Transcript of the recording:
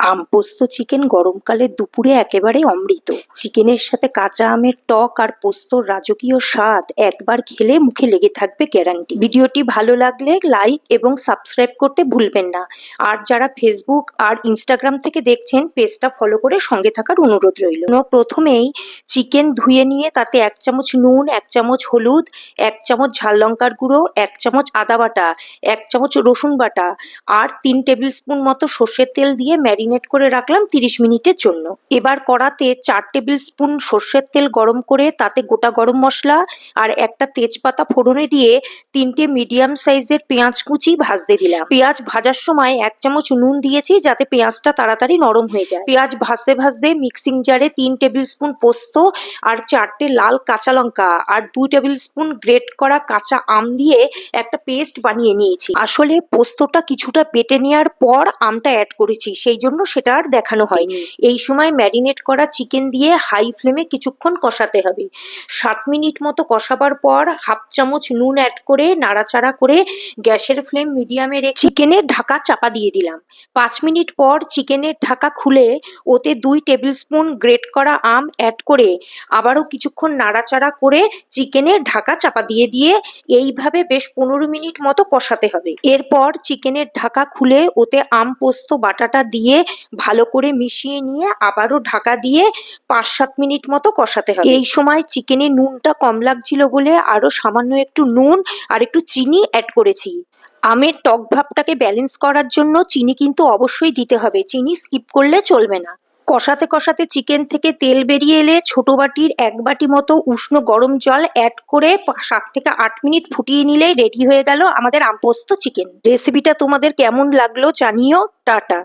আম পোস্ত চিকেন গরমকালের দুপুরে একেবারে অমৃত। চিকেনের সাথে কাঁচা আমের টক আর পোস্তর রাজকীয় স্বাদ একবার খেলে মুখে লেগে থাকবে গ্যারান্টি। ভিডিওটি ভালো লাগলে লাইক এবং সাবস্ক্রাইব করতে ভুলবেন না। আর যারা ফেসবুক আর ইনস্টাগ্রাম থেকে দেখছেন পেজটা ফলো করে সঙ্গে থাকার অনুরোধ রইল। প্রথমেই চিকেন ধুয়ে নিয়ে তাতে 1 চামচ নুন, 1 চামচ হলুদ, 1 চামচ ঝাল লঙ্কার গুঁড়ো, 1 চামচ আদা বাটা, 1 চামচ রসুন বাটা আর 3 টেবিল স্পুন মতো সর্ষের তেল দিয়ে ম্যারিনেট করে রাখলাম 30 মিনিটের জন্য। এবার কড়াতে 4 টেবিল স্পুন সর্ষের তেল গরম করে তাতে গোটা গরম মশলা আর একটা তেজপাতা ফোড়নে দিয়ে 3টে মিডিয়াম সাইজের পেঁয়াজ কুচি ভাজতে দিলাম। পেঁয়াজ ভাজার সময় 1 চামচ নুন দিয়েছি যাতে পেঁয়াজটা তাড়াতাড়ি নরম হয়ে যায়। পেঁয়াজ ভাজতে ভাজতে মিক্সিং জারে 3 টেবিল স্পুন পোস্ত আর 4টে লাল কাঁচা লঙ্কা আর 2 টেবিল স্পুন গ্রেট করা কাঁচা আম দিয়ে একটা পেস্ট বানিয়ে নিয়েছি। আসলে পোস্তটা কিছুটা বেটে নেওয়ার পর আমটা অ্যাড করেছি, সেই জন্য সেটা আর দেখানো হয়নি। এই সময় ম্যারিনেট করা চিকেন দিয়ে হাই ফ্লেমে কিছুক্ষণ কষাতে হবে। 7 মিনিট মতো কষাবার পর 1/2 চামচ নুন অ্যাড করে নাড়াচাড়া করে গ্যাসের ফ্লেম মিডিয়ামে রেখে চিকেনের ঢাকা চাপা দিয়ে দিলাম। 5 মিনিট পর চিকেনের ঢাকা খুলে ওতে 2 টেবিল স্পুন গ্রেট করা আম অ্যাড করে আবারও কিছুক্ষণ নাড়াচাড়া করে চিকেনের ঢাকা চাপা দিয়ে এইভাবে বেশ 15 মিনিট মতো কষাতে হবে। এরপর চিকেনের ঢাকা খুলে ওতে আম পোস্ত বাটাটা দিয়ে ভালো করে মিশিয়ে নিয়ে আবারও ঢাকা দিয়ে 5-7 মিনিট মতো কষাতে হবে। এই সময় চিকেনে নুনটা কম লাগছিল বলে আরো সামান্য একটু নুন আর একটু চিনি অ্যাড করেছি। আমের টক ভাবটাকে ব্যালেন্স করার জন্য চিনি কিন্তু অবশ্যই দিতে হবে, চিনি স্কিপ করলে চলবে না। কষাতে কষাতে চিকেন থেকে তেল বেরিয়ে এলে ছোট বাটির 1 বাটি মতো উষ্ণ গরম জল অ্যাড করে 7 থেকে 8 মিনিট ফুটিয়ে নিলেই রেডি হয়ে গেল আমাদের আম পোস্ত চিকেন। রেসিপিটা তোমাদের কেমন লাগলো জানিও। টাটা।